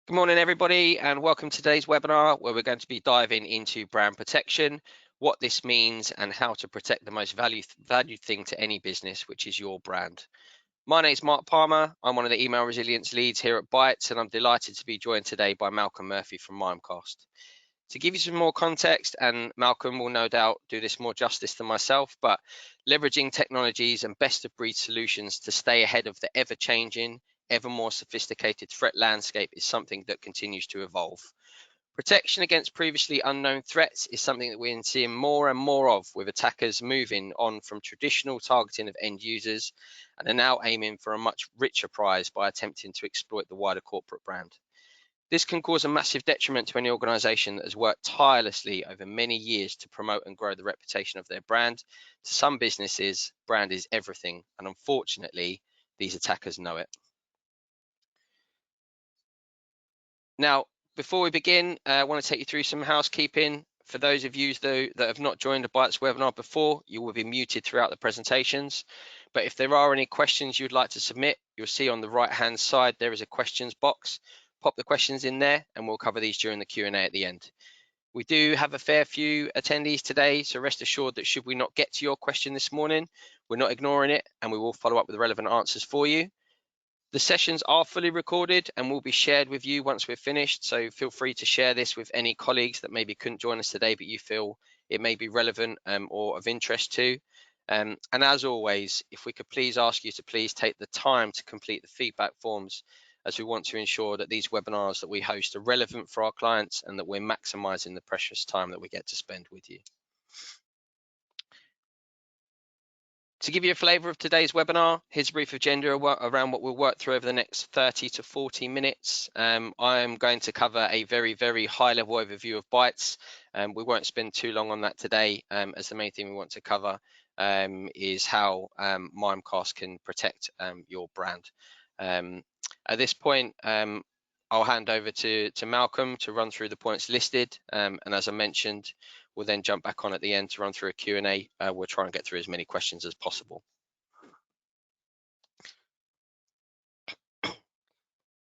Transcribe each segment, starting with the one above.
Good morning, everybody, and welcome to today's webinar where we're going to be diving into brand protection, what this means, and how to protect the most valued thing to any business, which is your brand. My name is Mark Palmer. I'm one of the email resilience leads here at Bytes, and I'm delighted to be joined today by Malcolm Murphy from Mimecast. To give you some more context, and Malcolm will no doubt do this more justice than myself, but leveraging technologies and best of breed solutions to stay ahead of the ever-changing, ever more sophisticated threat landscape is something that continues to evolve. Protection against previously unknown threats is something that we're seeing more and more of, with attackers moving on from traditional targeting of end users and are now aiming for a much richer prize by attempting to exploit the wider corporate brand. This can cause a massive detriment to any organisation that has worked tirelessly over many years to promote and grow the reputation of their brand. To some businesses, brand is everything, and unfortunately, these attackers know it. Now, before we begin, I want to take you through some housekeeping. For those of you though that have not joined a Bytes webinar before, you will be muted throughout the presentations. But if there are any questions you'd like to submit, you'll see on the right-hand side there is a questions box. Pop the questions in there and we'll cover these during the Q&A at the end. We do have a fair few attendees today, so rest assured that should we not get to your question this morning, we're not ignoring it and we will follow up with the relevant answers for you. The sessions are fully recorded and will be shared with you once we're finished, so feel free to share this with any colleagues that maybe couldn't join us today but you feel it may be relevant or of interest to. And as always, if we could please ask you to please take the time to complete the feedback forms, as we want to ensure that these webinars that we host are relevant for our clients and that we're maximising the precious time that we get to spend with you. To give you a flavour of today's webinar, here's a brief agenda around what we'll work through over the next 30 to 40 minutes. I'm going to cover a very, very high-level overview of Bytes. We won't spend too long on that today, as the main thing we want to cover is how Mimecast can protect your brand. At this point, I'll hand over to Malcolm to run through the points listed, and as I mentioned, we'll then jump back on at the end to run through a Q&A. We'll try and get through as many questions as possible.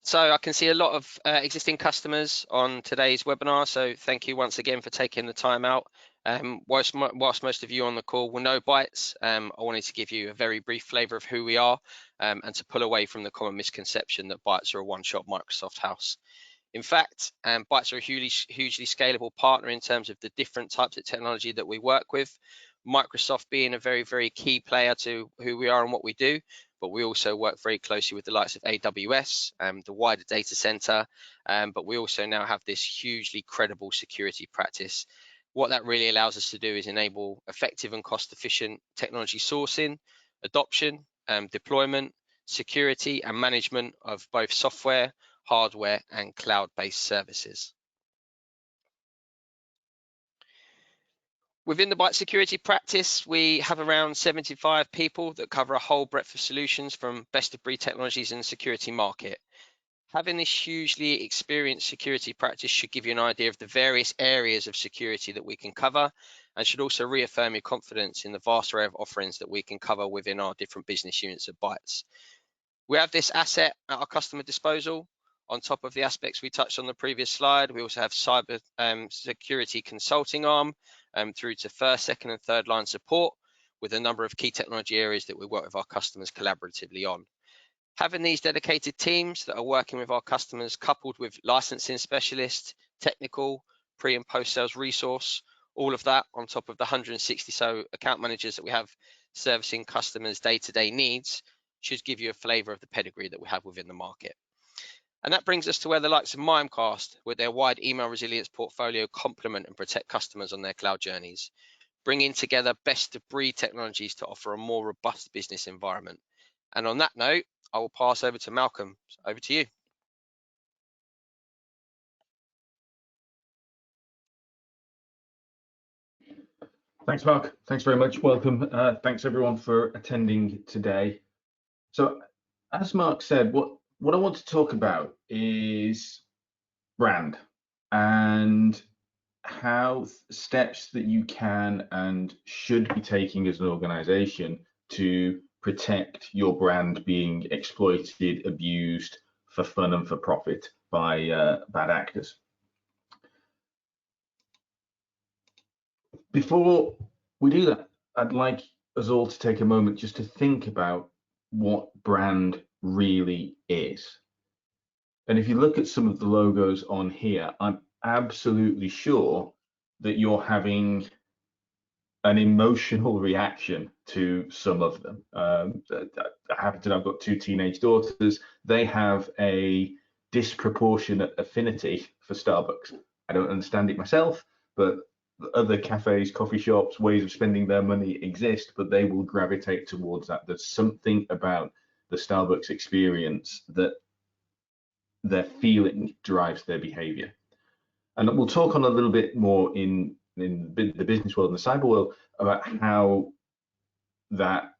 So I can see a lot of existing customers on today's webinar, so thank you once again for taking the time out. Whilst most of you on the call will know Bytes, I wanted to give you a very brief flavour of who we are and to pull away from the common misconception that Bytes are a one-shop Microsoft house. In fact, Bytes are a hugely scalable partner in terms of the different types of technology that we work with. Microsoft being a very, very key player to who we are and what we do, but we also work very closely with the likes of AWS, the wider data center, but we also now have this hugely credible security practice. What that really allows us to do is enable effective and cost-efficient technology sourcing, adoption, deployment, security, and management of both software, hardware, and cloud-based services. Within the Bytes security practice, we have around 75 people that cover a whole breadth of solutions from best of breed technologies in the security market. Having this hugely experienced security practice should give you an idea of the various areas of security that we can cover, and should also reaffirm your confidence in the vast array of offerings that we can cover within our different business units at Bytes. We have this asset at our customer disposal. On top of the aspects we touched on the previous slide, we also have cyber security consulting arm through to first, second, and third line support, with a number of key technology areas that we work with our customers collaboratively on. Having these dedicated teams that are working with our customers, coupled with licensing specialists, technical, pre and post sales resource, all of that on top of the 160 so account managers that we have servicing customers' day-to-day needs, should give you a flavour of the pedigree that we have within the market. And that brings us to where the likes of Mimecast, with their wide email resilience portfolio, complement and protect customers on their cloud journeys, bringing together best of breed technologies to offer a more robust business environment. And on that note, I will pass over to Malcolm. Over to you. Thanks, Mark. Thanks very much. Welcome. Thanks everyone for attending today. So, as Mark said, what I want to talk about is brand and how steps that you can and should be taking as an organization to protect your brand being exploited, abused for fun and for profit by bad actors. Before we do that, I'd like us all to take a moment just to think about what brand really is. And if you look at some of the logos on here, I'm absolutely sure that you're having an emotional reaction to some of them. I happen to know I've got 2 teenage daughters. They have a disproportionate affinity for Starbucks. I don't understand it myself, but other cafes, coffee shops, ways of spending their money exist, but they will gravitate towards that. There's something about the Starbucks experience that their feeling drives their behavior. And we'll talk on a little bit more in the business world and the cyber world about how that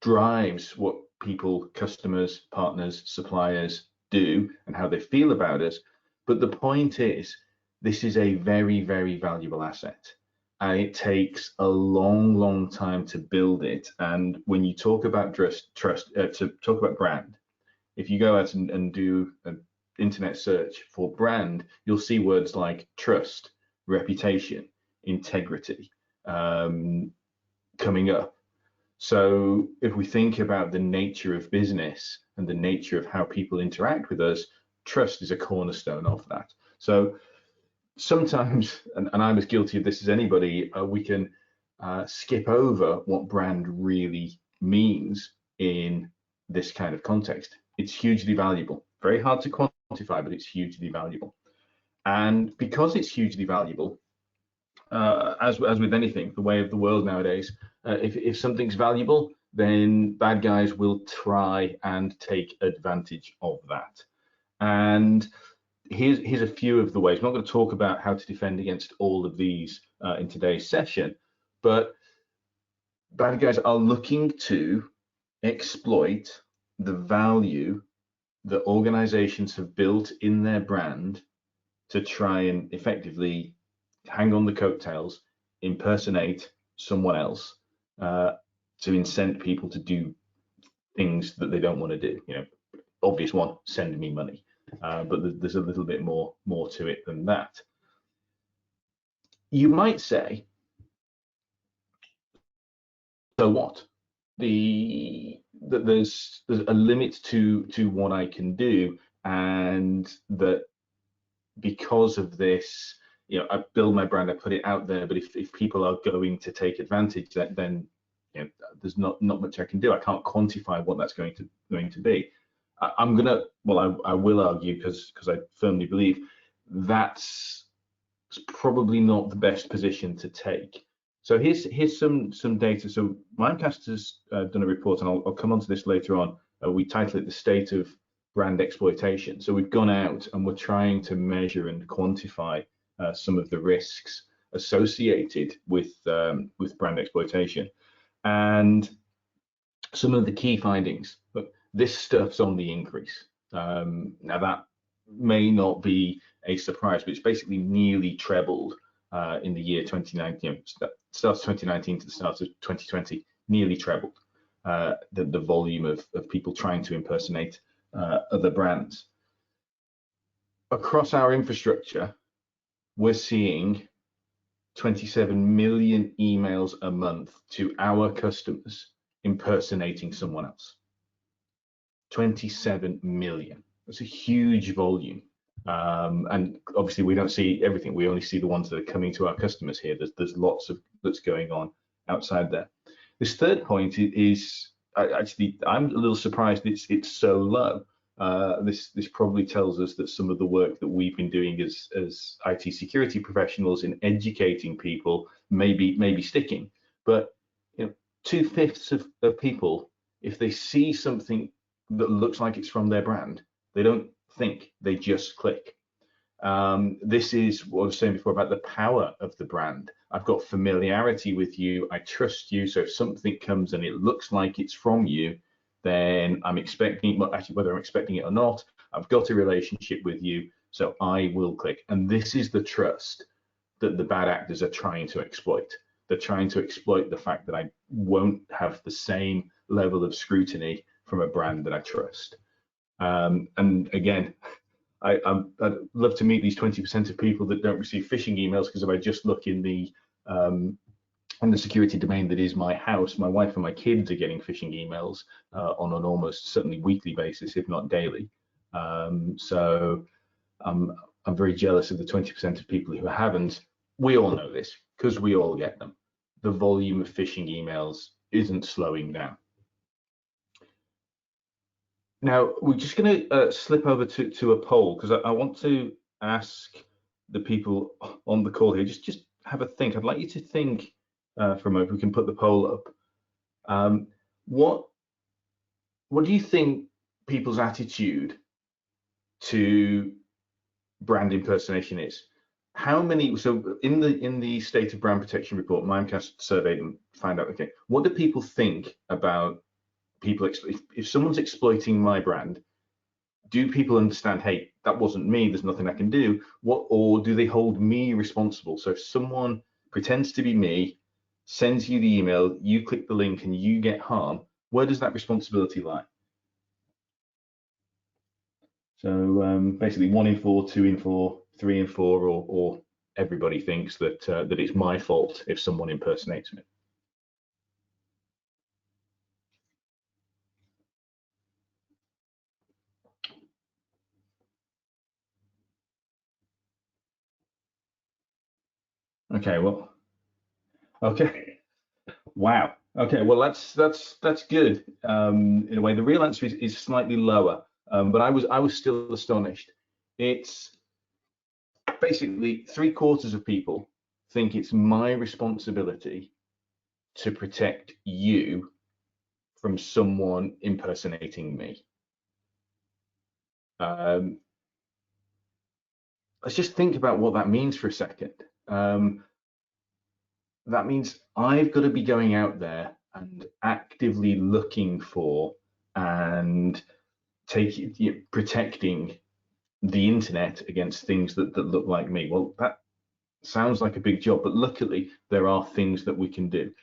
drives what people, customers, partners, suppliers do and how they feel about us. But the point is, this is a very, very valuable asset. And it takes a long, long time to build it. And when you talk about to talk about brand, if you go out and do an internet search for brand, you'll see words like trust, reputation, integrity coming up. So if we think about the nature of business and the nature of how people interact with us, trust is a cornerstone of that. So sometimes, and I was guilty of this as anybody, we can skip over what brand really means in this kind of context. It's hugely valuable, very hard to quantify, but it's hugely valuable. And because it's hugely valuable, as with anything, the way of the world nowadays, if something's valuable, then bad guys will try and take advantage of that. And here's a few of the ways. I'm not going to talk about how to defend against all of these in today's session, but bad guys are looking to exploit the value that organizations have built in their brand to try and effectively hang on the coattails, impersonate someone else, to incent people to do things that they don't want to do. You know, obvious one, send me money. But there's a little bit more to it than that. You might say, so what? There's a limit to what I can do, and that because of this, you know, I build my brand, I put it out there, but if people are going to take advantage, then you know, there's not much I can do. I can't quantify what that's going to be. I will argue, because I firmly believe that's probably not the best position to take. So here's some data. So Mimecast has done a report, and I'll come on to this later on. We title it "The State of Brand Exploitation." So we've gone out and we're trying to measure and quantify some of the risks associated with brand exploitation, and some of the key findings. Look, this stuff's on the increase. Now that may not be a surprise, but it's basically nearly trebled in the year 2019. Start of 2019 to the start of 2020, nearly trebled the volume of people trying to impersonate other brands. Across our infrastructure, we're seeing 27 million emails a month to our customers impersonating someone else. 27 million. That's a huge volume. And obviously we don't see everything. We only see the ones that are coming to our customers here. There's lots of that's going on outside there. This third point is actually, I'm a little surprised it's so low. This probably tells us that some of the work that we've been doing as IT security professionals in educating people may be sticking. But you know, 2/5 of people, if they see something that looks like it's from their brand, they don't think, they just click. This is what I was saying before about the power of the brand. I've got familiarity with you, I trust you, so if something comes and it looks like it's from you, then I'm expecting, well, actually, whether I'm expecting it or not, I've got a relationship with you, so I will click. And this is the trust that the bad actors are trying to exploit. They're trying to exploit the fact that I won't have the same level of scrutiny from a brand that I trust. And again, I'd love to meet these 20% of people that don't receive phishing emails, because if I just look in the security domain that is my house, my wife and my kids are getting phishing emails on an almost certainly weekly basis, if not daily. So I'm very jealous of the 20% of people who haven't. We all know this because we all get them. The volume of phishing emails isn't slowing down. Now, we're just going to slip over to a poll, because I want to ask the people on the call here, just have a think. I'd like you to think for a moment. We can put the poll up. What do you think people's attitude to brand impersonation is? How many? So in the State of Brand Protection report, Mimecast surveyed and found out. Okay, what do people think about people? If someone's exploiting my brand, do people understand, hey, that wasn't me, there's nothing I can do? Or do they hold me responsible? So if someone pretends to be me, sends you the email, you click the link and you get harm, where does that responsibility lie? So basically 1 in 4, 2 in 4, 3 in 4, or everybody thinks that that it's my fault if someone impersonates me. Okay, well, okay, wow. Okay, well that's good. In a way, the real answer is slightly lower, but I was still astonished. It's basically 3/4 of people think it's my responsibility to protect you from someone impersonating me. Let's just think about what that means for a second. That means I've got to be going out there and actively looking for and protecting the internet against things that look like me. Well, that sounds like a big job, but luckily there are things that we can do.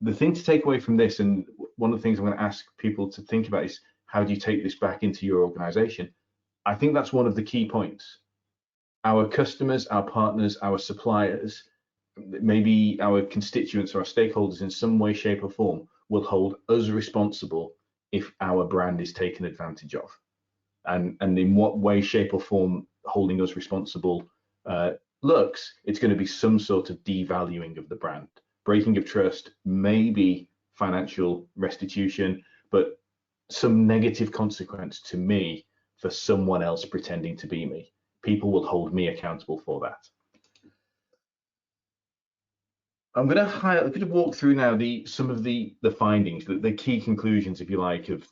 The thing to take away from this, and one of the things I'm going to ask people to think about, is how do you take this back into your organization? I think that's one of the key points. Our customers, our partners, our suppliers, maybe our constituents or our stakeholders in some way, shape or form will hold us responsible if our brand is taken advantage of. And in what way, shape or form holding us responsible looks, it's going to be some sort of devaluing of the brand, breaking of trust, maybe financial restitution, but some negative consequence to me for someone else pretending to be me. People will hold me accountable for that. I'm going to walk through now some of the findings, the key conclusions, if you like, of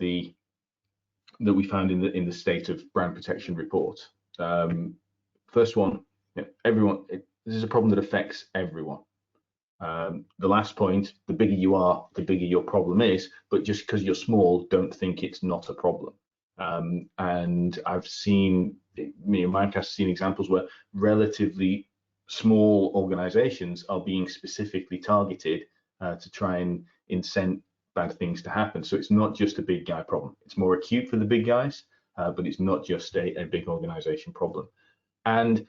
that we found in the State of Brand Protection report. First one, everyone. This is a problem that affects everyone. The last point, the bigger you are, the bigger your problem is. But just because you're small, don't think it's not a problem. And I've seen, me and Mimecast seen examples where relatively small organizations are being specifically targeted to try and incent bad things to happen. So it's not just a big guy problem. It's more acute for the big guys, but it's not just a big organization problem. And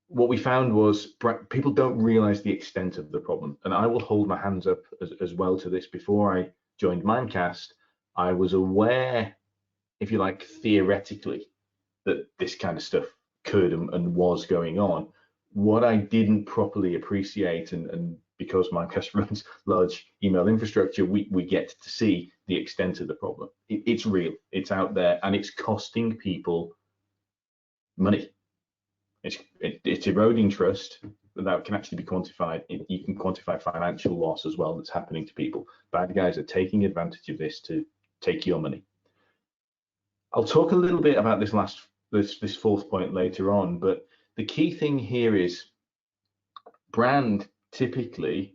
what we found was people don't realize the extent of the problem. And I will hold my hands up as well to this. Before I joined Mimecast, I was aware, if you like, theoretically, that this kind of stuff could and was going on. What I didn't properly appreciate, and because Mimecast runs large email infrastructure, we get to see the extent of the problem. It's real, it's out there, and it's costing people money. It's eroding trust, but that can actually be quantified. You can quantify financial loss as well that's happening to people. Bad guys are taking advantage of this to take your money. I'll talk a little bit about this fourth point later on, but the key thing here is brand typically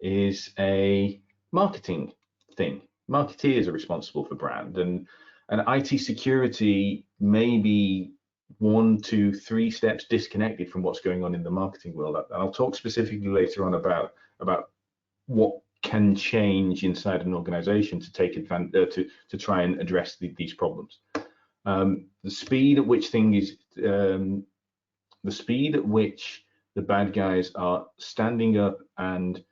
is a marketing thing. Marketeers are responsible for brand, and IT security may be 1, 2, 3 steps disconnected from what's going on in the marketing world. And I'll talk specifically later on about what can change inside an organization to take advantage to try and address these problems. The speed at which the speed at which the bad guys are standing up and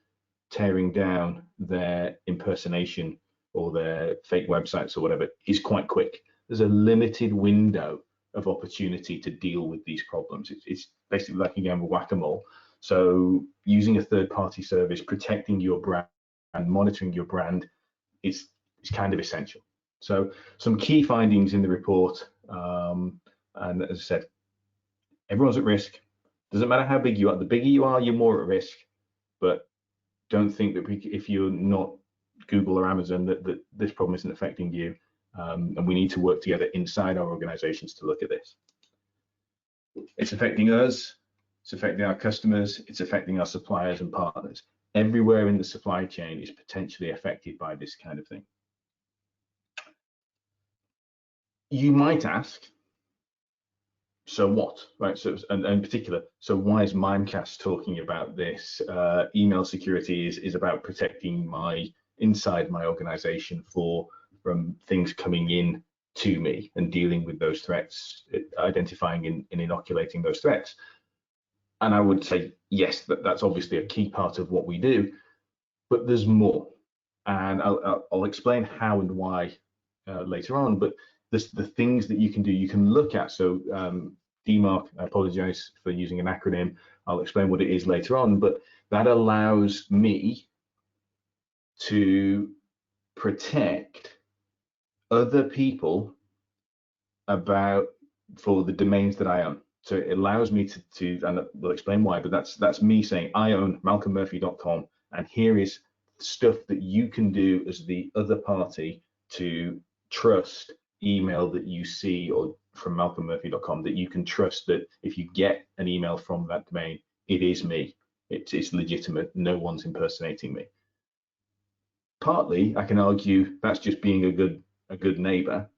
tearing down their impersonation or their fake websites or whatever is quite quick. There's a limited window of opportunity to deal with these problems. It's basically like a game of whack-a-mole. So using a third-party service, protecting your brand and monitoring your brand is kind of essential. So some key findings in the report, and as I said, everyone's at risk. Doesn't matter how big you are. The bigger you are, you're more at risk. But don't think that if you're not Google or Amazon, that this problem isn't affecting you. And we need to work together inside our organizations to look at this. It's affecting us, it's affecting our customers, it's affecting our suppliers and partners. Everywhere in the supply chain is potentially affected by this kind of thing. You might ask, so what, right? So, and in particular, so why is Mimecast talking about this? Email security is about protecting inside my organization from things coming in to me and dealing with those threats, identifying and inoculating those threats. And I would say, yes, that's obviously a key part of what we do, but there's more. And I'll explain how and why later on, but the things that you can do, you can look at. So DMARC, I apologize for using an acronym. I'll explain what it is later on, but that allows me to protect other people for the domains that I own. So it allows me to and we'll explain why, but that's me saying I own malcolmmurphy.com, and here is stuff that you can do as the other party to trust email that you see or from malcolmmurphy.com, that you can trust that if you get an email from that domain, it is me. It's legitimate. No one's impersonating me. Partly, I can argue that's just being a good neighbor,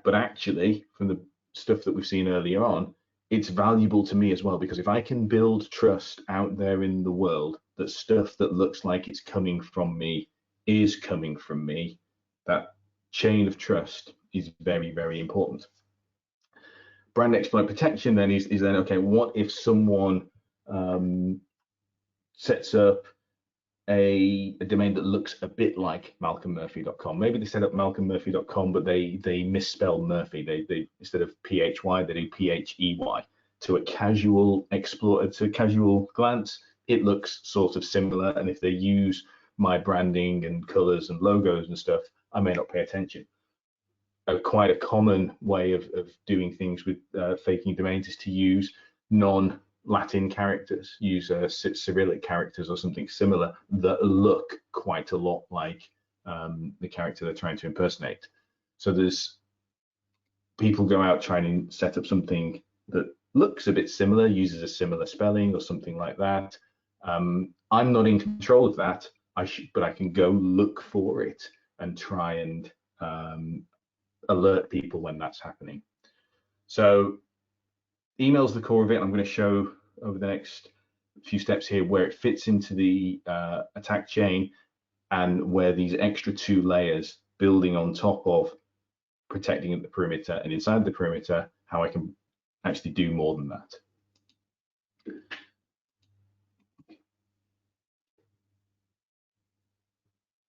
but actually, from the stuff that we've seen earlier on, it's valuable to me as well, because if I can build trust out there in the world that stuff that looks like it's coming from me is coming from me, that chain of trust is very, very important. Brand exploit protection then is then, okay, what if someone sets up a domain that looks a bit like malcolmmurphy.com? Maybe they set up malcolmmurphy.com, but they misspell Murphy. They instead of PHY, they do PHEY. To a casual glance, it looks sort of similar. And if they use my branding and colors and logos and stuff, I may not pay attention. Quite a common way of doing things with faking domains is to use non-Latin characters, use Cyrillic characters or something similar that look quite a lot like the character they're trying to impersonate. So there's people go out trying to set up something that looks a bit similar, uses a similar spelling or something like that. I'm not in control of that, but I can go look for it and try and alert people when that's happening. So email's the core of it. I'm going to show over the next few steps here where it fits into the attack chain and where these extra two layers building on top of protecting at the perimeter and inside the perimeter, how I can actually do more than that.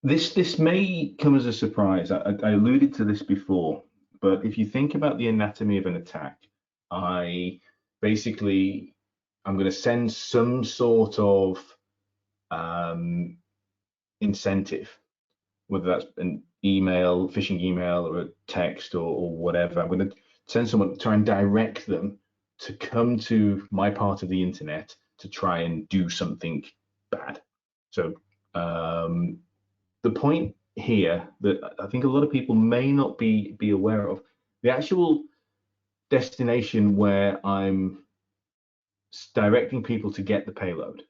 This may come as a surprise. I alluded to this before, but if you think about the anatomy of an attack, I'm going to send some sort of incentive, whether that's an email, phishing email, or a text or whatever. I'm going to send someone, try and direct them to come to my part of the internet to try and do something bad. So the point here that I think a lot of people may not be aware of, the actual destination where I'm directing people to get the payload,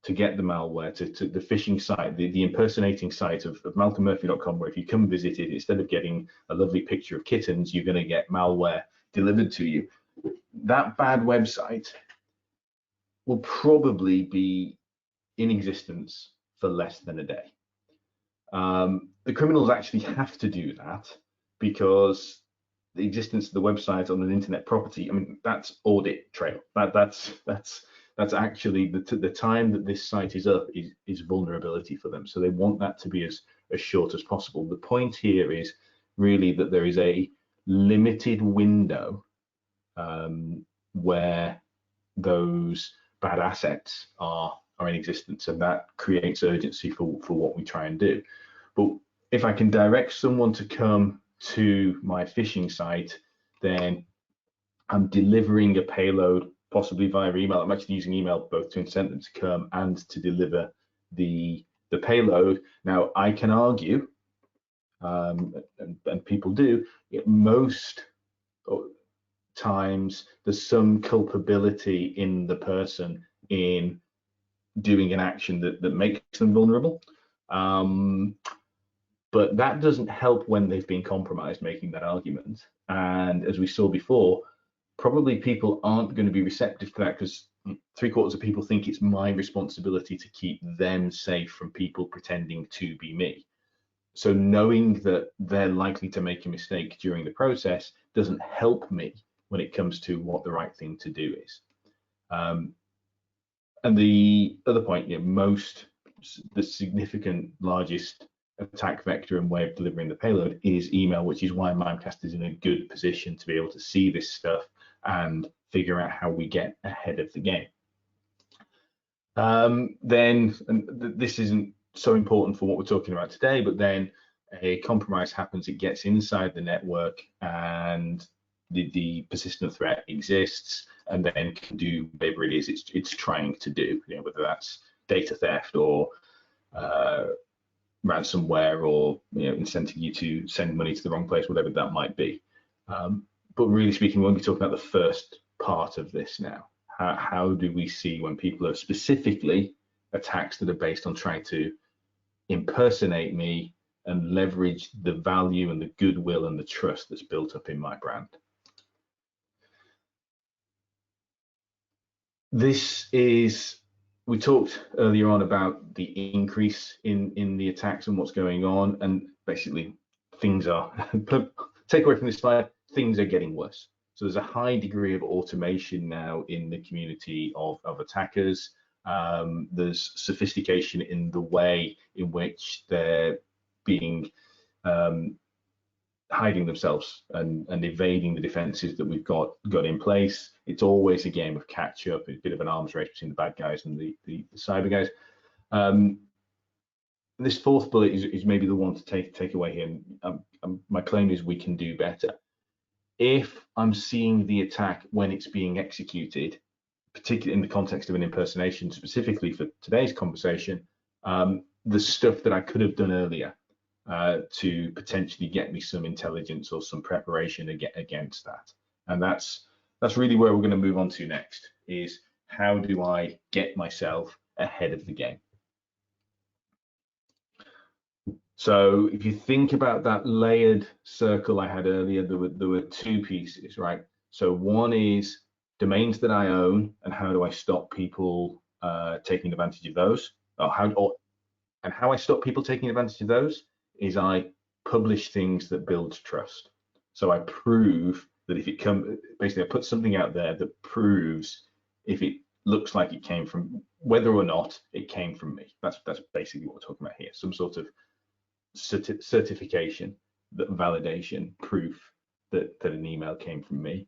to get the malware, to the phishing site, the impersonating site of malcolmmurphy.com, where if you come visit it, instead of getting a lovely picture of kittens, you're going to get malware delivered to you. That bad website will probably be in existence for less than a day. The criminals actually have to do that because the existence of the website on an internet property, I mean, that's audit trail. That's actually the time that this site is up is vulnerability for them. So they want that to be as short as possible. The point here is really that there is a limited window where those bad assets are in existence, and that creates urgency for what we try and do. But if I can direct someone to come to my phishing site, then I'm delivering a payload, possibly via email. I'm actually using email both to incent them to come and to deliver the payload. Now, I can argue, and people do, most times there's some culpability in the person in doing an action that makes them vulnerable. But that doesn't help when they've been compromised making that argument. And as we saw before, probably people aren't going to be receptive to that, because 3/4 of people think it's my responsibility to keep them safe from people pretending to be me. So knowing that they're likely to make a mistake during the process doesn't help me when it comes to what the right thing to do is. And the other point, the significant largest attack vector and way of delivering the payload is email, which is why Mimecast is in a good position to be able to see this stuff and figure out how we get ahead of the game. Then, and this isn't so important for what we're talking about today, but then a compromise happens, it gets inside the network, and the persistent threat exists, and then can do whatever it is it's trying to do, whether that's data theft or ransomware, or incenting you to send money to the wrong place, whatever that might be. But really speaking, we're going to be talking about the first part of this now. How do we see when people are specifically attacks that are based on trying to impersonate me and leverage the value and the goodwill and the trust that's built up in my brand? We talked earlier on about the increase in the attacks and what's going on, and basically things are, take away from this slide, things are getting worse. So there's a high degree of automation now in the community of attackers. There's sophistication in the way in which they're being hiding themselves and evading the defenses that we've got in place. It's always a game of catch up, a bit of an arms race between the bad guys and the cyber guys. This fourth bullet is maybe the one to take away here. My claim is we can do better. If I'm seeing the attack when it's being executed, particularly in the context of an impersonation, specifically for today's conversation, the stuff that I could have done earlier to potentially get me some intelligence or some preparation against that. And that's really where we're going to move on to next, is how do I get myself ahead of the game? So if you think about that layered circle I had earlier, there were two pieces, right? So one is domains that I own, and how do I stop people taking advantage of those? And how I stop people taking advantage of those is I publish things that build trust. So I prove that if it comes, basically I put something out there that proves if it looks like it came from, whether or not it came from me. That's basically what we're talking about here. Some sort of certification, that validation, proof that an email came from me.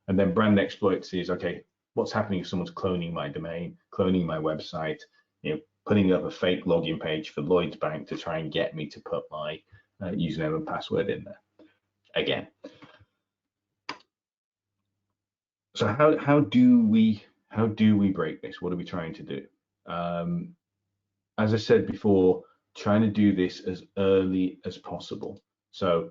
And then brand exploits is, okay, what's happening if someone's cloning my domain, cloning my website, putting up a fake login page for Lloyd's Bank to try and get me to put my username and password in there again. So how do we break this? What are we trying to do? As I said before, trying to do this as early as possible. So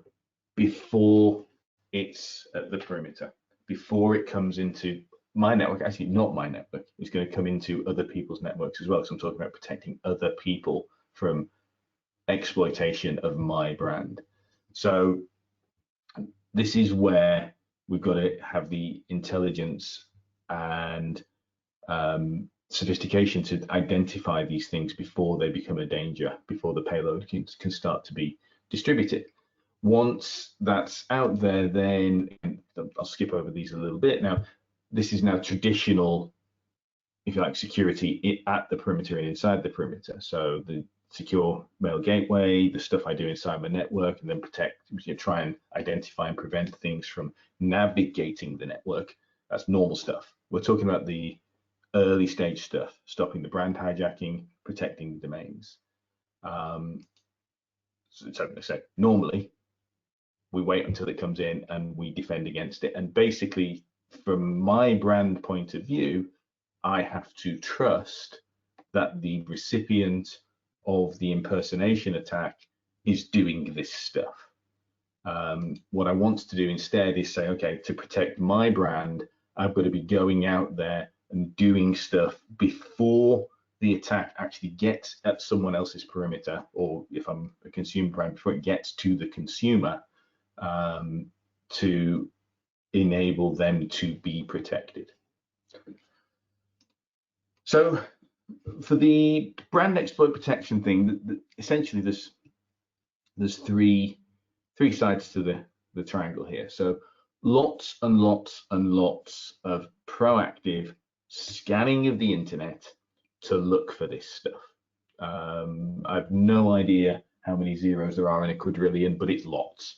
before it's at the perimeter, before it comes into my network, actually not my network, it's going to come into other people's networks as well. So I'm talking about protecting other people from exploitation of my brand. So this is where we've got to have the intelligence and sophistication to identify these things before they become a danger, before the payload can start to be distributed. once that's out there, then I'll skip over these a little bit. Now, this is now traditional, if you like, security at the perimeter and inside the perimeter. So the secure mail gateway, the stuff I do inside my network, and then protect, try and identify and prevent things from navigating the network. That's normal stuff. We're talking about the early stage stuff, stopping the brand hijacking, protecting the domains. So normally we wait until it comes in and we defend against it. And basically, from my brand point of view, I have to trust that the recipient of the impersonation attack is doing this stuff. What I want to do instead is say, okay, to protect my brand, I've got to be going out there and doing stuff before the attack actually gets at someone else's perimeter, or if I'm a consumer brand, before it gets to the consumer, to enable them to be protected. So for the brand exploit protection thing, essentially there's three sides to the triangle here. So lots and lots and lots of proactive scanning of the internet to look for this stuff. I've no idea how many zeros there are in a quadrillion, but it's lots.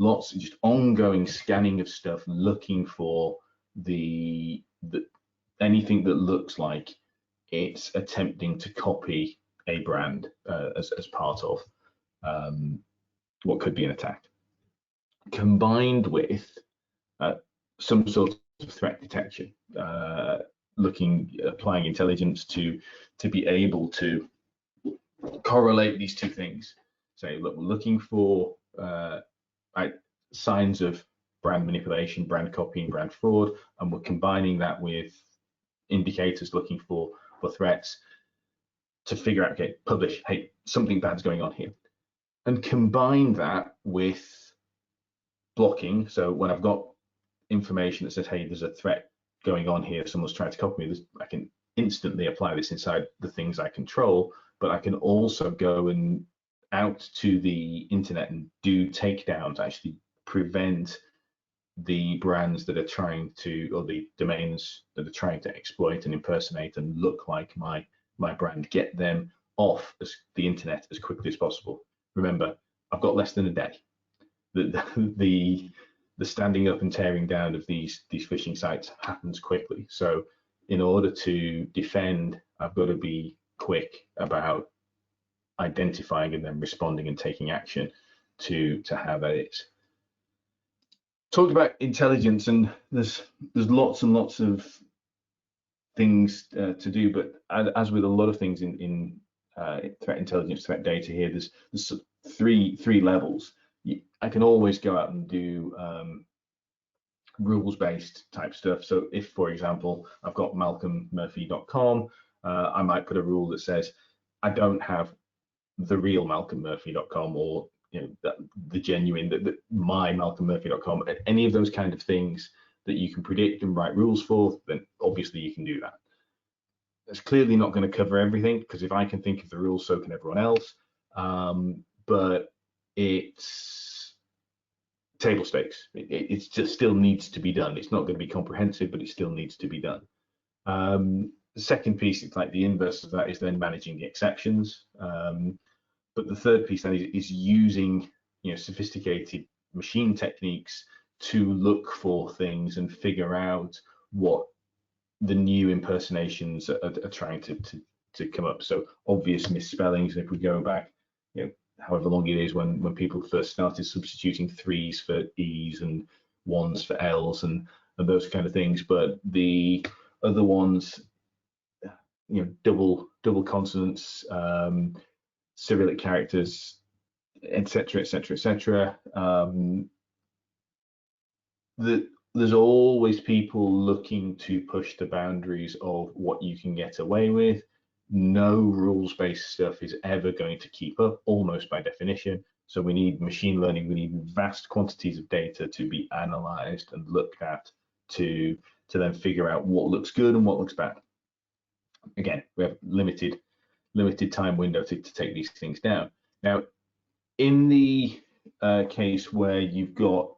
Lots of just ongoing scanning of stuff, looking for the anything that looks like it's attempting to copy a brand as part of what could be an attack, combined with some sort of threat detection, applying intelligence to be able to correlate these two things. Say, look, we're looking for signs of brand manipulation, brand copying, brand fraud, and we're combining that with indicators looking for threats to figure out, okay, publish, hey, something bad's going on here, and combine that with blocking. So when I've got information that says, hey, there's a threat going on here, someone's trying to copy me, I can instantly apply this inside the things I control, but I can also go and out to the internet and do takedowns, actually prevent the brands that are trying to, or the domains that are trying to exploit and impersonate and look like my brand, get them off the internet as quickly as possible. Remember, I've got less than a day. The standing up and tearing down of these phishing sites happens quickly. So in order to defend, I've got to be quick about identifying and then responding and taking action to have at it. Talked about intelligence, and there's lots and lots of things to do, but as with a lot of things in threat intelligence, threat data here, there's three levels. I can always go out and do rules-based type stuff. So if, for example, I've got malcolmmurphy.com, I might put a rule that says I don't have the real malcolmmurphy.com, or the genuine, my malcolmmurphy.com, any of those kind of things that you can predict and write rules for, then obviously you can do that. It's clearly not going to cover everything, because if I can think of the rules, so can everyone else. But it's table stakes. It just still needs to be done. It's not going to be comprehensive, but it still needs to be done. The second piece, it's like the inverse of that, is then managing the exceptions. But the third piece then is using sophisticated machine techniques to look for things and figure out what the new impersonations are trying to come up. So obvious misspellings, and if we go back, however long it is when people first started substituting 3s for E's and 1s for L's and those kind of things. But the other ones, double consonants, Cyrillic characters, etc., etc., etc. There's always people looking to push the boundaries of what you can get away with. No rules-based stuff is ever going to keep up, almost by definition. So we need machine learning. We need vast quantities of data to be analyzed and looked at to then figure out what looks good and what looks bad. Again, we have limited time window to take these things down. Now, in the case where you've got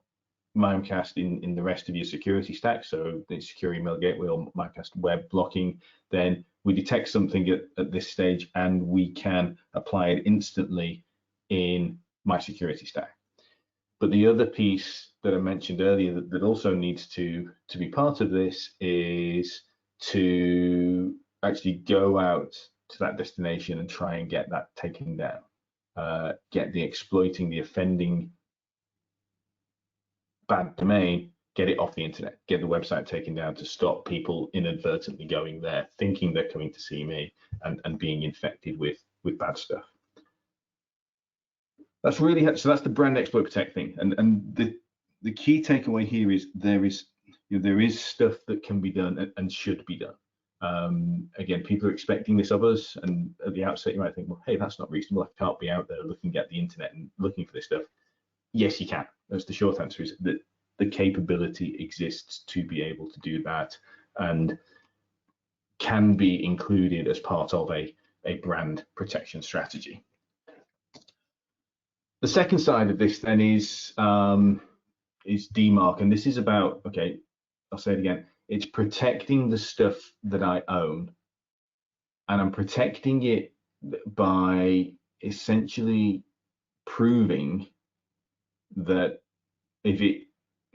Mimecast in the rest of your security stack, so the secure email gateway or Mimecast web blocking, then we detect something at this stage and we can apply it instantly in my security stack. But the other piece that I mentioned earlier that also needs to be part of this is to actually go out to that destination and try and get that taken down, get the exploiting, the offending bad domain, get it off the internet, get the website taken down to stop people inadvertently going there, thinking they're coming to see me and being infected with bad stuff. That's really, so that's the brand exploit protect thing. And the key takeaway here is there is stuff that can be done and should be done. Again, people are expecting this of us, and at the outset you might think, well, hey, that's not reasonable. I can't be out there looking at the internet and looking for this stuff. Yes, you can. That's the short answer, is that the capability exists to be able to do that and can be included as part of a brand protection strategy. The second side of this then is DMARC, and this is about, okay, I'll say it again, it's protecting the stuff that I own, and I'm protecting it by essentially proving that if it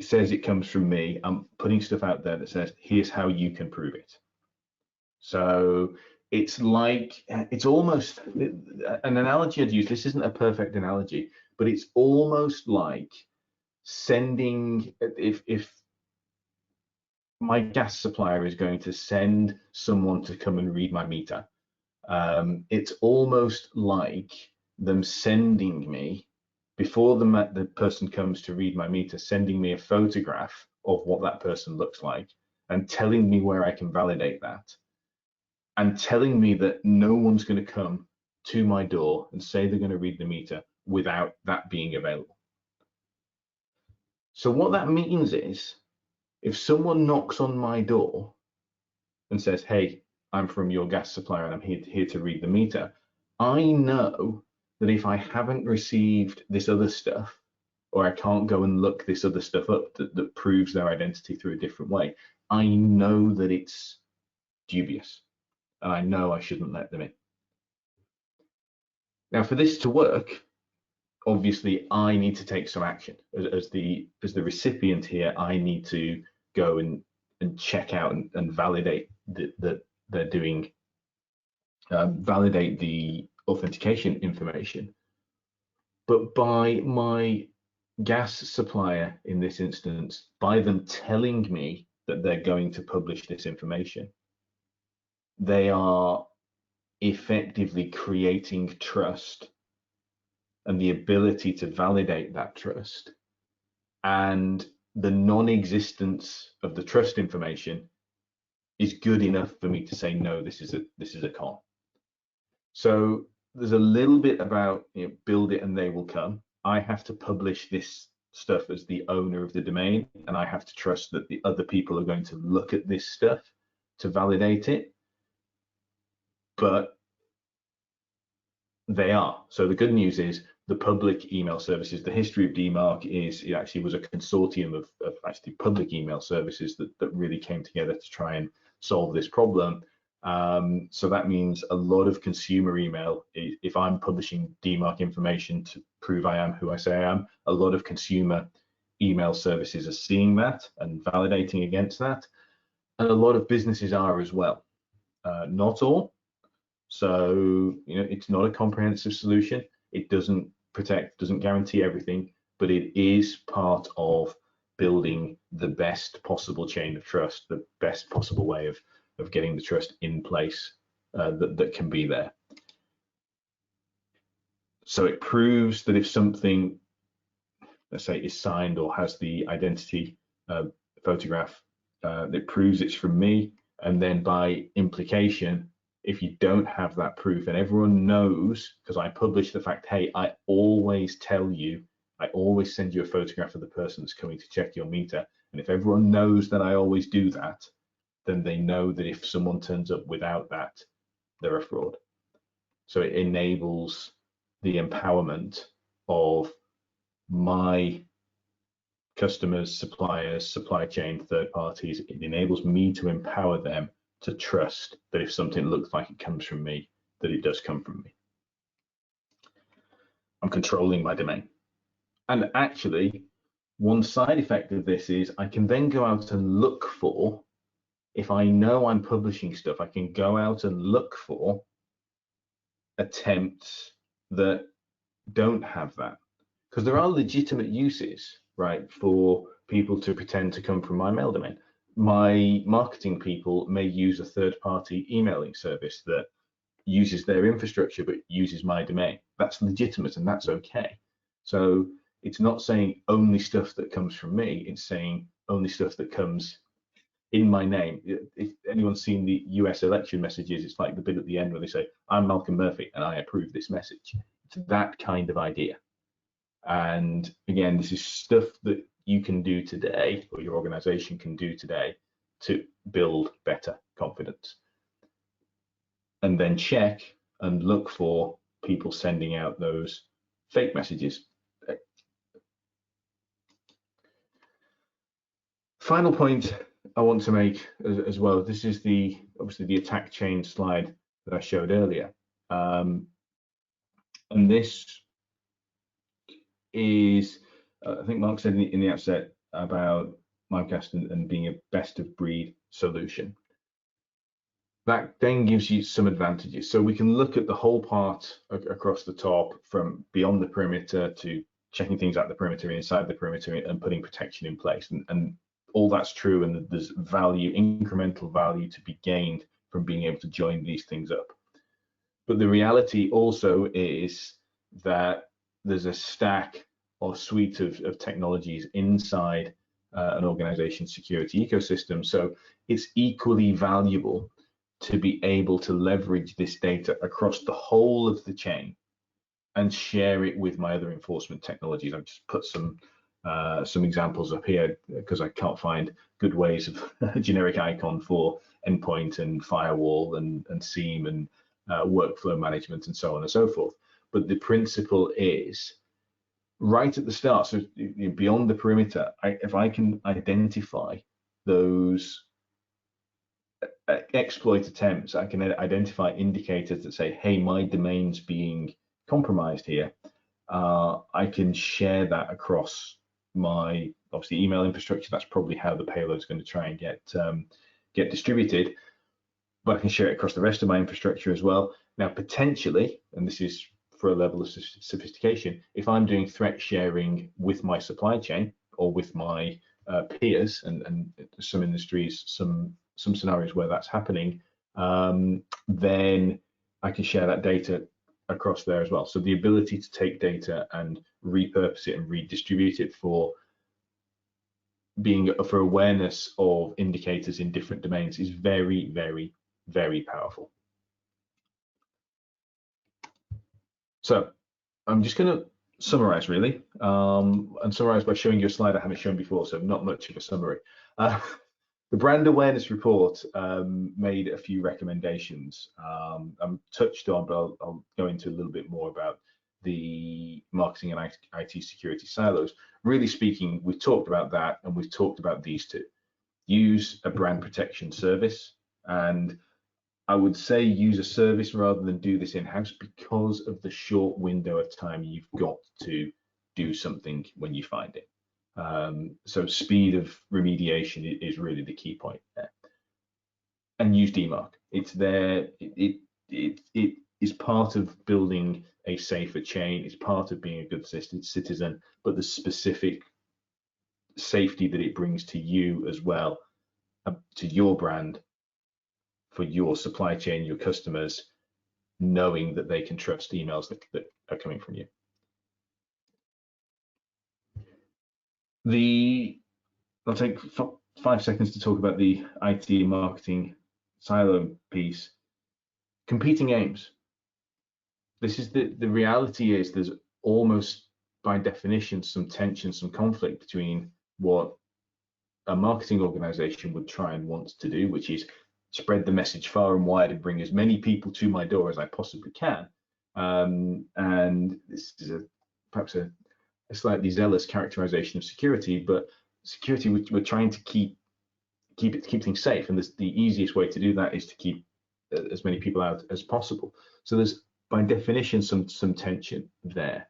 says it comes from me, I'm putting stuff out there that says, here's how you can prove it. So it's like, it's almost, an analogy I'd use, this isn't a perfect analogy, but it's almost like sending, if my gas supplier is going to send someone to come and read my meter, it's almost like them sending me, before the person comes to read my meter, sending me a photograph of what that person looks like and telling me where I can validate that, and telling me that no one's going to come to my door and say they're going to read the meter without that being available. So what that means is, if someone knocks on my door and says, hey, I'm from your gas supplier and I'm here to read the meter, I know that if I haven't received this other stuff, or I can't go and look this other stuff up that proves their identity through a different way, I know that it's dubious, and I know I shouldn't let them in. Now, for this to work, obviously I need to take some action. As the recipient here, I need to go and check out and validate that they're doing, validate the authentication information. But by my gas supplier in this instance, by them telling me that they're going to publish this information, they are effectively creating trust and the ability to validate that trust. And the non-existence of the trust information is good enough for me to say, no, this is a con. So there's a little bit about, build it and they will come. I have to publish this stuff as the owner of the domain, and I have to trust that the other people are going to look at this stuff to validate it. But they are. So the good news is the public email services, the history of DMARC is, it actually was a consortium of actually public email services that really came together to try and solve this problem. So that means a lot of consumer email, if I'm publishing DMARC information to prove I am who I say I am, a lot of consumer email services are seeing that and validating against that. And a lot of businesses are as well. Not all. So, it's not a comprehensive solution. It doesn't protect, doesn't guarantee everything, but it is part of building the best possible chain of trust, the best possible way of getting the trust in place that can be there. So it proves that if something, let's say, is signed or has the identity photograph, it proves it's from me. And then by implication, if you don't have that proof, and everyone knows, because I publish the fact, hey, I always tell you, I always send you a photograph of the person that's coming to check your meter. And if everyone knows that I always do that, then they know that if someone turns up without that, they're a fraud. So it enables the empowerment of my customers, suppliers, supply chain, third parties. It enables me to empower them to trust that if something looks like it comes from me, that it does come from me. I'm controlling my domain. And actually, one side effect of this is I can then go out and look for, if I know I'm publishing stuff, I can go out and look for attempts that don't have that. Because there are legitimate uses, right, for people to pretend to come from my mail domain. My marketing people may use a third-party emailing service that uses their infrastructure but uses my domain. That's legitimate and that's okay. So it's not saying only stuff that comes from me, it's saying only stuff that comes in my name. If anyone's seen the US election messages, it's like the bit at the end where they say, I'm Malcolm Murphy and I approve this message. It's that kind of idea. And again, this is stuff that you can do today, or your organization can do today, to build better confidence. And then check and look for people sending out those fake messages. Final point I want to make as well, this is obviously the attack chain slide that I showed earlier. And this is, I think Mark said in the outset about Mimecast and being a best of breed solution. That then gives you some advantages. So we can look at the whole part across the top, from beyond the perimeter to checking things out the perimeter, inside the perimeter, and putting protection in place. And all that's true, and there's value, incremental value to be gained from being able to join these things up. But the reality also is that there's a stack or suite of technologies inside an organization's security ecosystem. So it's equally valuable to be able to leverage this data across the whole of the chain and share it with my other enforcement technologies. I've just put some examples up here because I can't find good ways of a generic icon for endpoint and firewall and SIEM and workflow management and so on and so forth. But the principle is right at the start, so beyond the perimeter, if I can identify those exploit attempts, I can identify indicators that say, hey, my domain's being compromised here. I can share that across my, obviously, email infrastructure. That's probably how the payload is going to try and get distributed, but I can share it across the rest of my infrastructure as well. Now, potentially, and this is for a level of sophistication, if I'm doing threat sharing with my supply chain or with my peers, and some industries, some scenarios where that's happening, then I can share that data across there as well. So the ability to take data and repurpose it and redistribute it for awareness of indicators in different domains is very, very, very powerful. So I'm just going to summarize really, and summarize by showing you a slide I haven't shown before, so not much of a summary. The brand awareness report made a few recommendations. I'm touched on, but I'll go into a little bit more about the marketing and IT security silos. Really speaking, we've talked about that, and we've talked about these two. Use a brand protection service, and I would say use a service rather than do this in-house because of the short window of time you've got to do something when you find it. So speed of remediation is really the key point there. And use DMARC. It's there. It is part of building a safer chain. It's part of being a good citizen. But the specific safety that it brings to you as well, to your brand, for your supply chain, your customers, knowing that they can trust emails that are coming from you. I'll take 5 seconds to talk about the IT marketing silo piece. Competing aims. This is the reality is there's almost by definition some tension, some conflict between what a marketing organization would try and want to do, which is spread the message far and wide and bring as many people to my door as I possibly can. And this is perhaps a a slightly zealous characterization of security, but security, we're trying to keep things safe, and the easiest way to do that is to keep as many people out as possible. So there's by definition some tension there,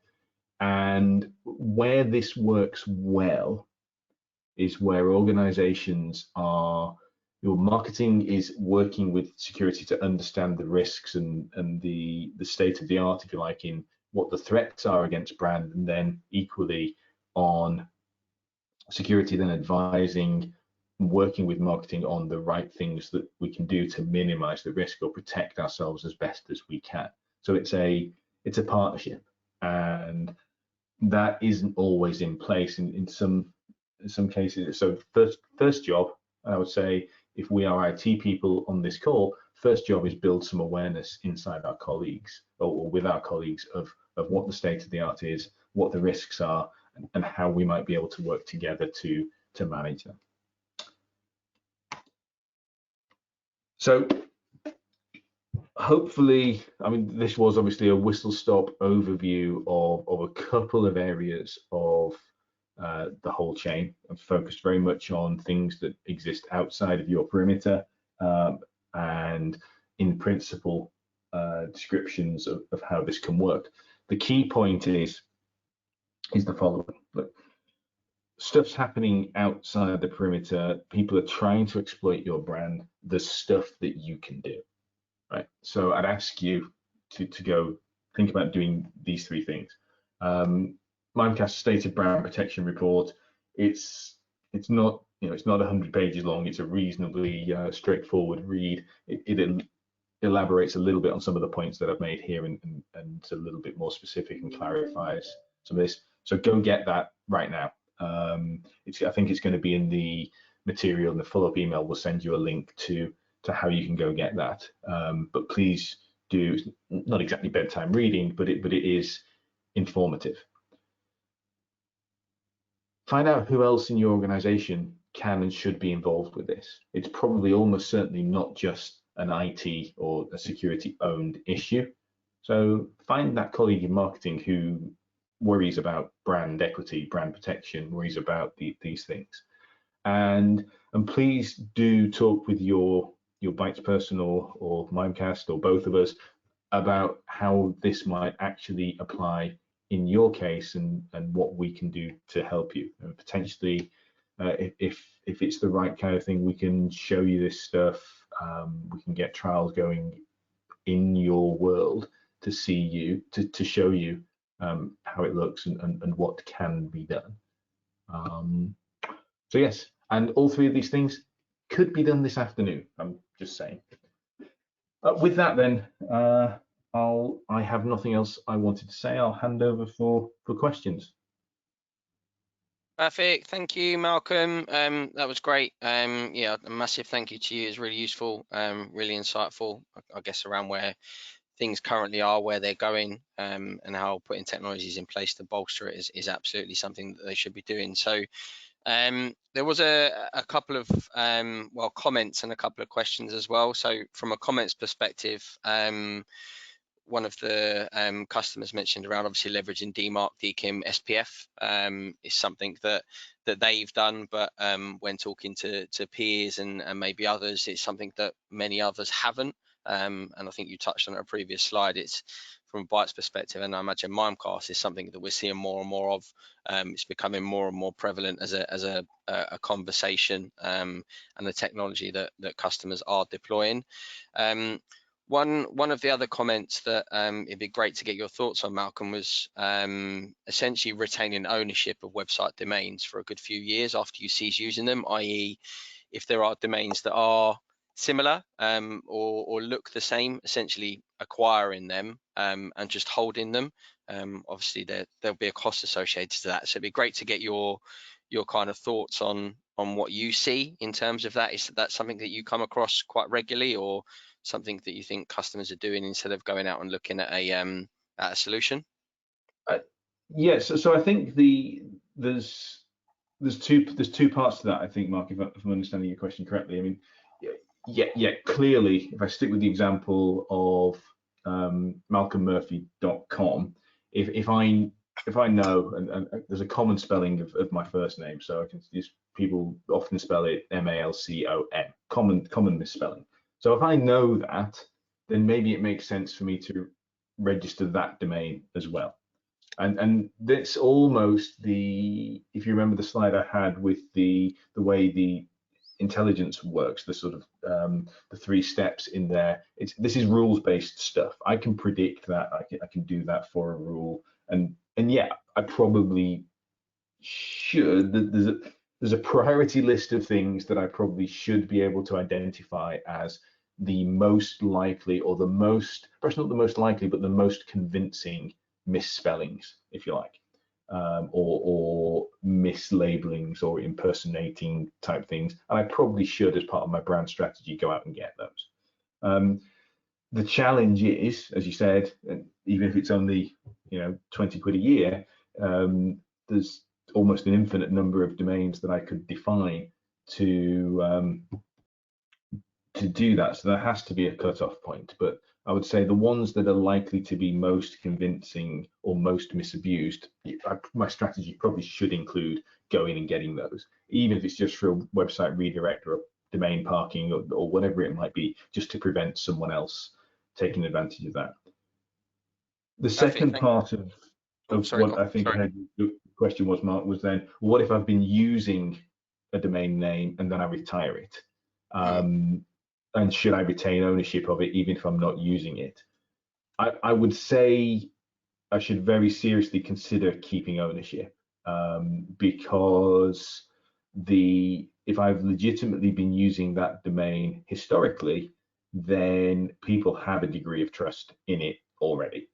and where this works well is where organizations are, your marketing is working with security to understand the risks and the state of the art, if you like, in what the threats are against brand, and then equally on security, then advising, working with marketing on the right things that we can do to minimize the risk or protect ourselves as best as we can. So it's a partnership, and that isn't always in place in some cases. So first job, I would say, if we are IT people on this call, first job is build some awareness inside our colleagues or with our colleagues of what the state of the art is, what the risks are, and how we might be able to work together to manage them. So hopefully, I mean, this was obviously a whistle-stop overview of a couple of areas of the whole chain. I've focused very much on things that exist outside of your perimeter, and in principle, descriptions of how this can work. The key point is the following. Look, stuff's happening outside the perimeter. People are trying to exploit your brand. There's stuff that you can do, right? So I'd ask you to go think about doing these three things. Mimecast Stated Brand Protection Report. It's not, it's not 100 pages long. It's a reasonably straightforward read. It elaborates a little bit on some of the points that I've made here, and a little bit more specific and clarifies some of this. So go get that right now. I think it's going to be in the material, and the follow-up email will send you a link to how you can go get that. But please do, not exactly bedtime reading, but it is informative. Find out who else in your organization can and should be involved with this. It's probably almost certainly not just an IT or a security owned issue. So find that colleague in marketing who worries about brand equity, brand protection, worries about these things. And please do talk with your Bytes person or Mimecast or both of us about how this might actually apply in your case, and what we can do to help you. And potentially, if it's the right kind of thing, we can show you this stuff. We can get trials going in your world to see you, to show you how it looks and what can be done. So yes, and all three of these things could be done this afternoon. I'm just saying. With that, then, I have nothing else I wanted to say. I'll hand over for questions. Perfect. Thank you, Malcolm. That was great. Yeah, a massive thank you to you. It's really useful, really insightful, I guess, around where things currently are, where they're going, and how putting technologies in place to bolster it is absolutely something that they should be doing. So there was a couple of comments and a couple of questions as well. So from a comments perspective, one of the customers mentioned around obviously leveraging DMARC, DKIM, SPF is something that they've done, but when talking to peers and maybe others, it's something that many others haven't. And I think you touched on a previous slide. It's from a Bytes perspective, and I imagine Mimecast is something that we're seeing more and more of. It's becoming more and more prevalent as a conversation, and the technology that customers are deploying. One of the other comments that it'd be great to get your thoughts on, Malcolm, was essentially retaining ownership of website domains for a good few years after you cease using them, i.e. if there are domains that are similar or look the same, essentially acquiring them and just holding them. Obviously there'll be a cost associated to that, so it'd be great to get your kind of thoughts on what you see in terms of that. Is that something that you come across quite regularly, or something that you think customers are doing instead of going out and looking at a solution? Yes, so I think there's two parts to that, I think, Mark, if I'm understanding your question correctly. I mean, yeah, clearly, if I stick with the example of malcolmmurphy.com, if I if I know, and there's a common spelling of my first name, so I can use, people often spell it Malcom, common misspelling. So if I know that, then maybe it makes sense for me to register that domain as well. And that's almost the, if you remember the slide I had with the way the intelligence works, the sort of the 3 steps in there. This is rules-based stuff. I can predict that. I can do that for a rule, and yeah, I probably should. There's a priority list of things that I probably should be able to identify as the most likely, or the most, perhaps not the most likely, but the most convincing misspellings, if you like, or mislabelings or impersonating type things. And I probably should, as part of my brand strategy, go out and get those. The challenge is, as you said, even if it's only 20 quid a year, there's almost an infinite number of domains that I could define to do that. So there has to be a cutoff point. But I would say the ones that are likely to be most convincing or most misabused, my strategy probably should include going and getting those, even if it's just for a website redirect or a domain parking or whatever it might be, just to prevent someone else taking advantage of that. The second part of what I think the question was, Mark, was then, what if I've been using a domain name and then I retire it? And should I retain ownership of it even if I'm not using it? I would say I should very seriously consider keeping ownership, because if I've legitimately been using that domain historically, then people have a degree of trust in it already.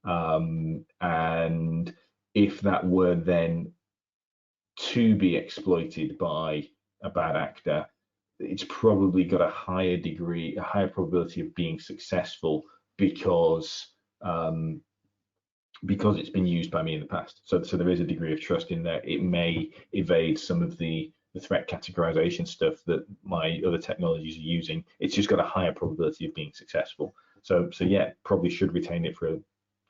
And if that were then to be exploited by a bad actor, it's probably got a higher probability of being successful because it's been used by me in the past. So there is a degree of trust in there. It may evade some of the threat categorization stuff that my other technologies are using. It's just got a higher probability of being successful. So yeah, probably should retain it for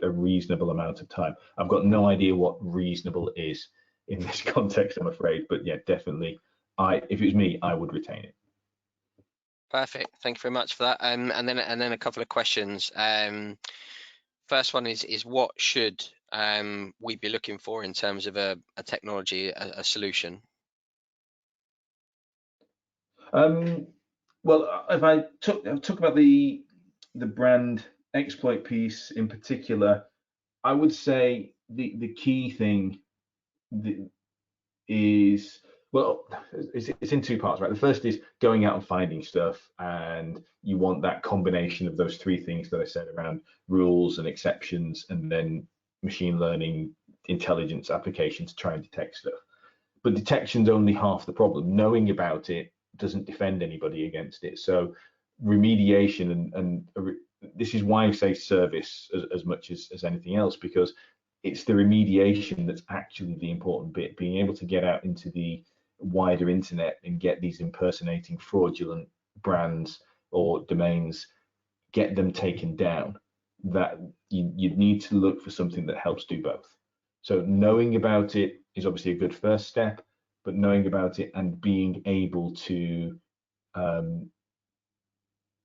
a reasonable amount of time. I've got no idea what reasonable is in this context, I'm afraid, but yeah, definitely, if it was me, I would retain it. Perfect. Thank you very much for that. And then a couple of questions. First one is what should we be looking for in terms of a technology, a solution? Well, if I talk about the brand exploit piece in particular, I would say the key thing is, well, it's in 2 parts, right? The first is going out and finding stuff, and you want that combination of those 3 things that I said around rules and exceptions, and then machine learning intelligence application to try and detect stuff. But detection's only half the problem. Knowing about it doesn't defend anybody against it. So remediation and this is why I say service as much as anything else, because it's the remediation that's actually the important bit. Being able to get out into the wider internet and get these impersonating fraudulent brands or domains, get them taken down, that you need to look for something that helps do both. So knowing about it is obviously a good first step, but knowing about it and being able to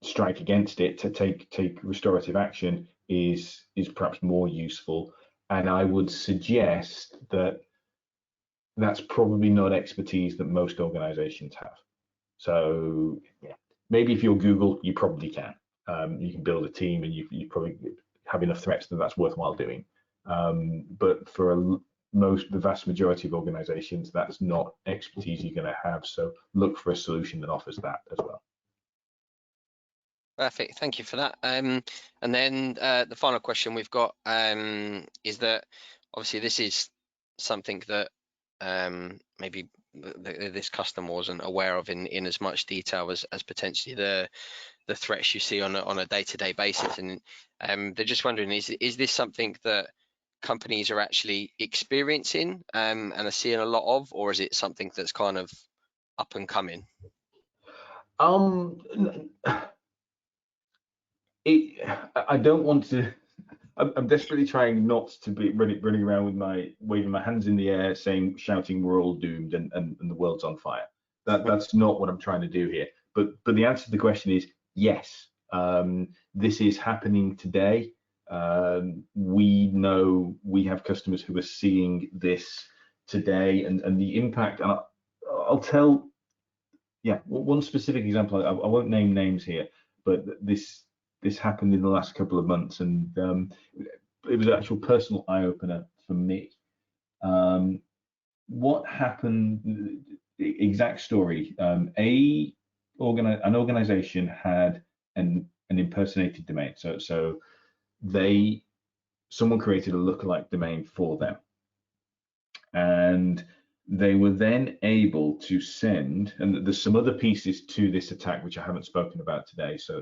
strike against it, to take restorative action, is perhaps more useful. And I would suggest that that's probably not expertise that most organizations have. So yeah, maybe if you're Google, you probably can. You can build a team, and you probably have enough threats that that's worthwhile doing. But for the vast majority of organizations, that's not expertise you're going to have. So look for a solution that offers that as well. Perfect. Thank you for that. And then the final question we've got is that obviously this is something that maybe this customer wasn't aware of in as much detail as potentially the threats you see on a day-to-day basis, and they're just wondering, is this something that companies are actually experiencing and are seeing a lot of, or is it something that's kind of up and coming? I don't want to I'm desperately trying not to be running around with waving my hands in the air, shouting we're all doomed and the world's on fire. That's not what I'm trying to do here. But the answer to the question is yes. This is happening today. We know we have customers who are seeing this today, and the impact. And I'll tell, yeah, one specific example. I won't name names here, but this happened in the last couple of months, and it was an actual personal eye opener for me. What happened? Exact story. An organization had an impersonated domain. So someone created a lookalike domain for them, and they were then able to send, and there's some other pieces to this attack which I haven't spoken about today, so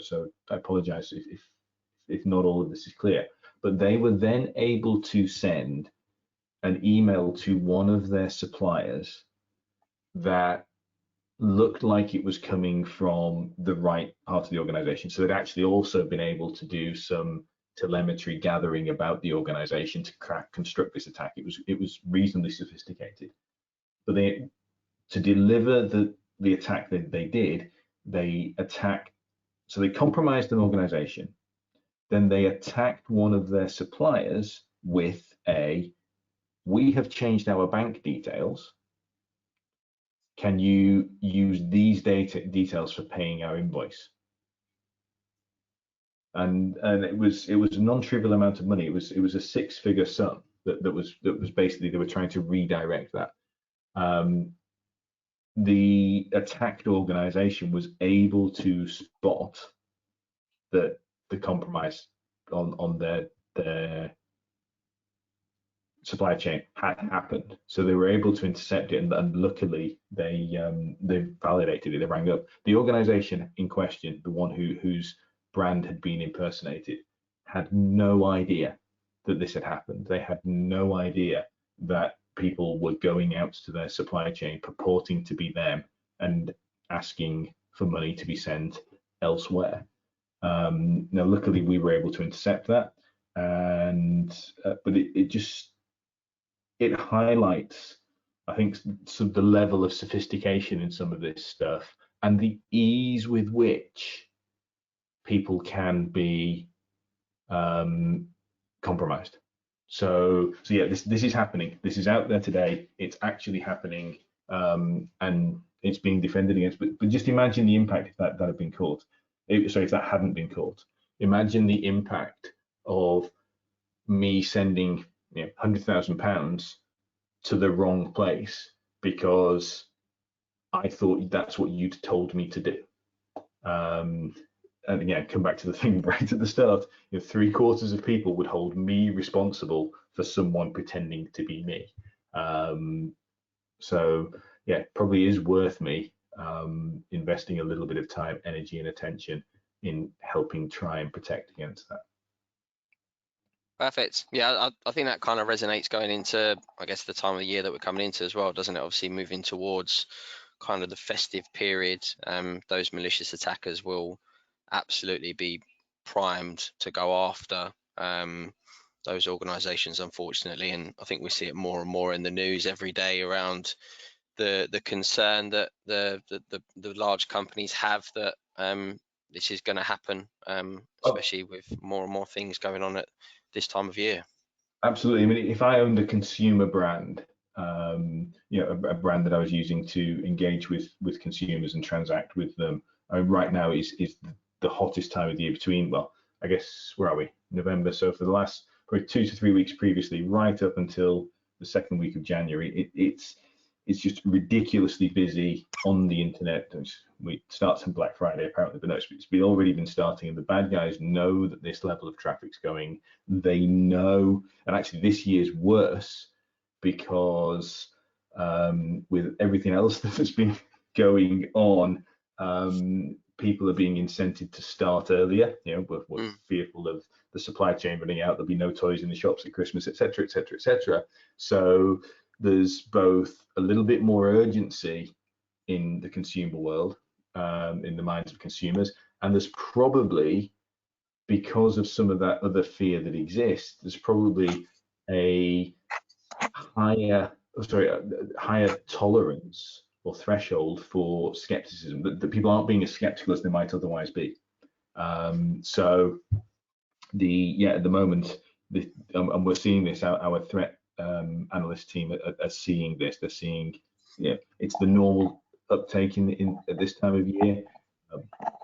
I apologize if not all of this is clear, but they were then able to send an email to one of their suppliers that looked like it was coming from the right part of the organization. So they'd actually also been able to do some telemetry gathering about the organization to construct this attack. It was reasonably sophisticated. But to deliver the attack that they did, they compromised an organization. Then they attacked one of their suppliers with we have changed our bank details. Can you use these details for paying our invoice? And it was a non-trivial amount of money. It was a six-figure sum that was basically, they were trying to redirect that. The attacked organization was able to spot that the compromise on their supply chain had happened, so they were able to intercept it, and luckily they validated it. They rang up the organization in question, the one whose brand had been impersonated, had no idea that this had happened. They had no idea that people were going out to their supply chain purporting to be them and asking for money to be sent elsewhere. Now luckily we were able to intercept that, and but it highlights, I think, some of the level of sophistication in some of this stuff and the ease with which people can be compromised. So yeah, this is happening. This is out there today. It's actually happening, and it's being defended against. But just imagine the impact if that had been caught. Sorry, if that hadn't been caught. Imagine the impact of me sending £100,000 to the wrong place because I thought that's what you'd told me to do. And again, come back to the thing right at the start. 3/4 of people would hold me responsible for someone pretending to be me. So yeah, probably is worth me investing a little bit of time, energy, and attention in helping try and protect against that. Perfect. Yeah, I think that kind of resonates going into, I guess, the time of the year that we're coming into as well, doesn't it? Obviously, moving towards kind of the festive period, those malicious attackers will absolutely be primed to go after those organizations, unfortunately. And I think we see it more and more in the news every day around the concern that the large companies have that this is going to happen, especially with more and more things going on at this time of year. Absolutely. I mean, if I owned a consumer brand, a brand that I was using to engage with consumers and transact with them, right now is the hottest time of the year between, well, I guess, where are we? November. So for the last probably 2 to 3 weeks previously, right up until the second week of January, it's just ridiculously busy on the internet. It starts on Black Friday apparently, but no, it's already been starting, and the bad guys know that this level of traffic's going. They know, and actually this year's worse because with everything else that's been going on, people are being incented to start earlier. We're fearful of the supply chain running out. There'll be no toys in the shops at Christmas, etc., etc., etc. So there's both a little bit more urgency in the consumer world, in the minds of consumers, and there's probably because of some of that other fear that exists, there's probably a higher tolerance or threshold for skepticism, that people aren't being as skeptical as they might otherwise be. So at the moment, and we're seeing this, our threat analyst team are seeing this. They're seeing, it's the normal uptake in at this time of year,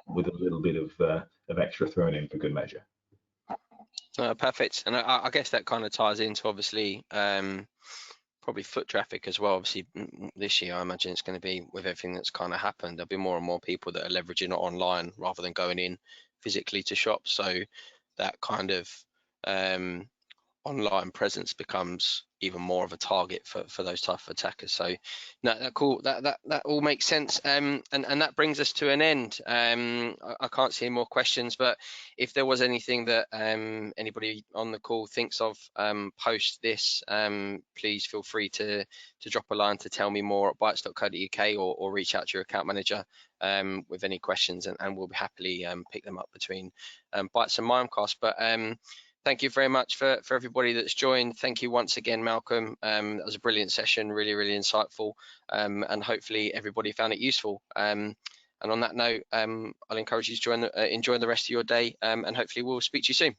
with a little bit of extra thrown in for good measure. Perfect. And I guess that kind of ties into, obviously, probably foot traffic as well. Obviously, this year, I imagine it's going to be, with everything that's kind of happened, there'll be more and more people that are leveraging it online rather than going in physically to shops. So that kind of online presence becomes even more of a target for those type of attackers. So no, that cool, that all makes sense. And that brings us to an end. I can't see any more questions, but if there was anything that anybody on the call thinks of post this, please feel free to drop a line to tell me more at bytes.co.uk, or reach out to your account manager with any questions, and we'll happily pick them up between Bytes and Mimecast. But thank you very much for everybody that's joined. Thank you once again, Malcolm. That was a brilliant session, really, really insightful, and hopefully everybody found it useful. And on that note, I'll encourage you to enjoy the rest of your day, and hopefully we'll speak to you soon.